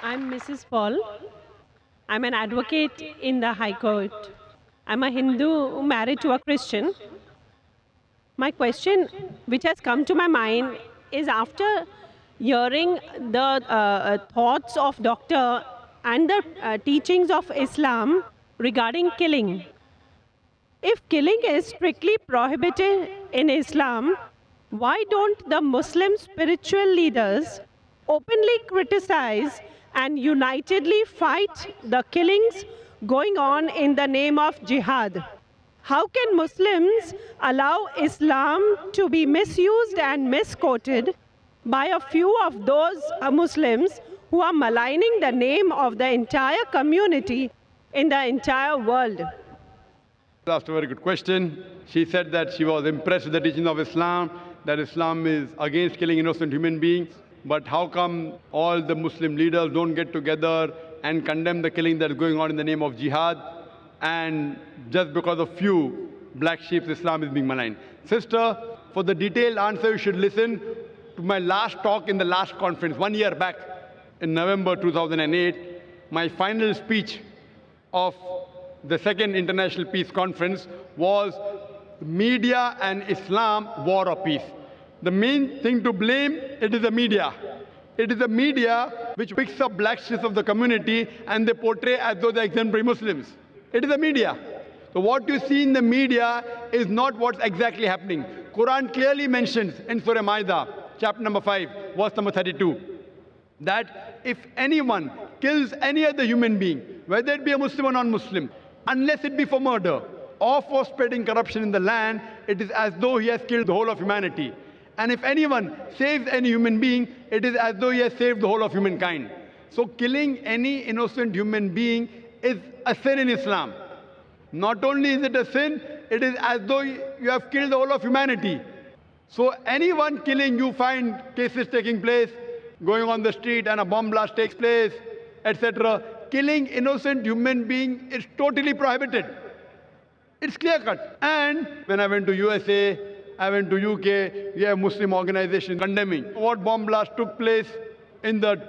I'm Mrs. Paul. I'm an advocate in the High Court. I'm a Hindu married to a Christian. My question, which has come to my mind, is after hearing the thoughts of doctor and the teachings of Islam regarding killing. If killing is strictly prohibited in Islam, why don't the Muslim spiritual leaders openly criticize and unitedly fight the killings going on in the name of jihad? How can Muslims allow Islam to be misused and misquoted by a few of those Muslims who are maligning the name of the entire community in the entire world? Asked a very good question. She said that she was impressed with the teachings of Islam, that Islam is against killing innocent human beings. But how come all the Muslim leaders don't get together and condemn the killing that is going on in the name of jihad? And just because of few black sheep, Islam is being maligned. Sister, for the detailed answer, you should listen to my last talk in the last conference, 1 year back in November 2008. My final speech of the second International Peace Conference was Media and Islam, War or Peace. The main thing to blame, it is the media. It is the media which picks up black sheep of the community and they portray as though they're exemplary Muslims. It is the media. So what you see in the media is not what's exactly happening. Quran clearly mentions in Surah Maida, chapter number 5, verse number 32, that if anyone kills any other human being, whether it be a Muslim or non-Muslim, unless it be for murder or for spreading corruption in the land, it is as though he has killed the whole of humanity. And if anyone saves any human being, it is as though he has saved the whole of humankind. So killing any innocent human being is a sin in Islam. Not only is it a sin, it is as though you have killed the whole of humanity. So anyone killing, you find cases taking place, going on the street and a bomb blast takes place, etc. Killing innocent human being is totally prohibited. It's clear cut. And when I went to USA, I went to UK, we have Muslim organizations condemning what bomb blast took place in the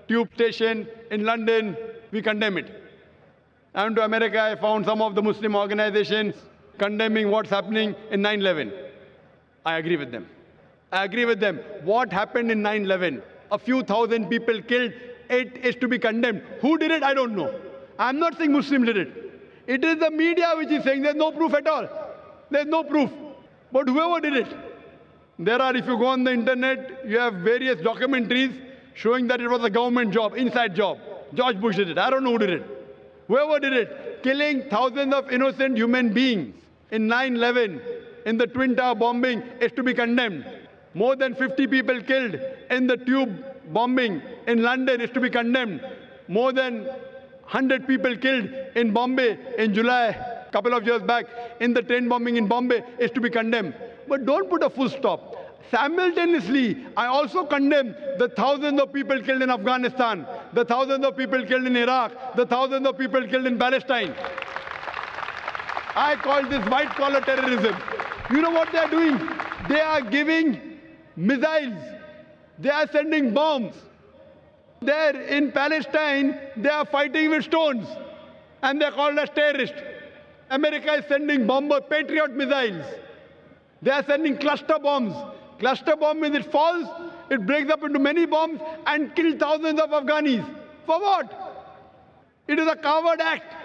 tube station in London. We condemn it. I went to America, I found some of the Muslim organizations condemning what's happening in 9/11. I agree with them. I agree with them. What happened in 9/11? A few thousand people killed. It is to be condemned. Who did it? I don't know. I'm not saying Muslims did it. It is the media which is saying there's no proof at all. There's no proof. But whoever did it, there are, if you go on the internet, you have various documentaries showing that it was a government job, inside job. George Bush did it. I don't know who did it. Whoever did it, killing thousands of innocent human beings in 9/11, in the Twin Tower bombing, is to be condemned. More than 50 people killed in the tube bombing in London is to be condemned. More than 100 people killed in Bombay in July, a couple of years back, in the train bombing in Bombay is to be condemned. But don't put a full stop. Simultaneously, I also condemn the thousands of people killed in Afghanistan, the thousands of people killed in Iraq, the thousands of people killed in Palestine. I call this white-collar terrorism. You know what they are doing? They are giving missiles. They are sending bombs. There in Palestine, they are fighting with stones. And they are called as terrorists. America is sending bomber Patriot missiles. They are sending cluster bombs. Cluster bomb means it falls, it breaks up into many bombs and kills thousands of Afghanis. For what? It is a coward act.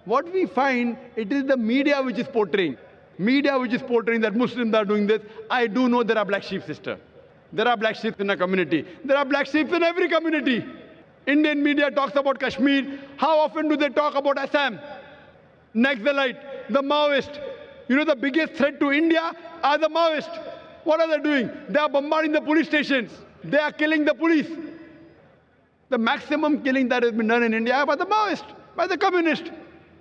What we find, it is the media which is portraying. Media which is portraying that Muslims are doing this. I do know there are black sheep, sister. There are black sheep in a community. There are black sheep in every community. Indian media talks about Kashmir. How often do they talk about Assam? Naxalite, the Maoist. You know the biggest threat to India are the Maoists. What are they doing? They are bombarding the police stations. They are killing the police. The maximum killing that has been done in India by the Maoists, by the communists,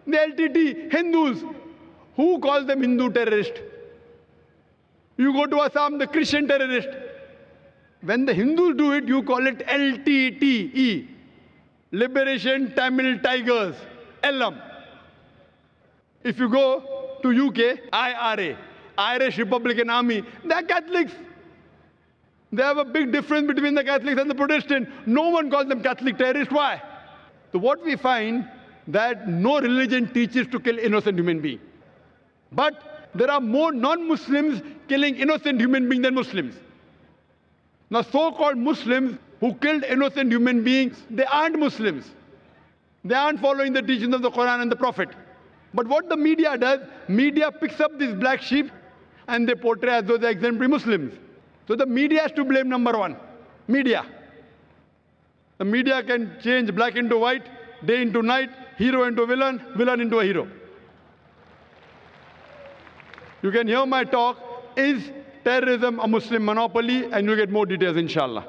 the LTT, Hindus. Who calls them Hindu terrorists? You go to Assam, the Christian terrorist. When the Hindus do it, you call it LTTE, Liberation Tamil Tigers, LM. If you go to UK, IRA, Irish Republican Army, they are Catholics. They have a big difference between the Catholics and the Protestants. No one calls them Catholic terrorists. Why? So what we find that no religion teaches to kill innocent human beings. But there are more non-Muslims killing innocent human beings than Muslims. Now so-called Muslims who killed innocent human beings, they aren't Muslims. They aren't following the teachings of the Quran and the Prophet. But what the media does, media picks up these black sheep and they portray as though they're exemplary Muslims. So the media has to blame, number one. Media. The media can change black into white, day into night, hero into villain, villain into a hero. You can hear my talk, Is Terrorism a Muslim Monopoly? And you'll get more details, inshallah.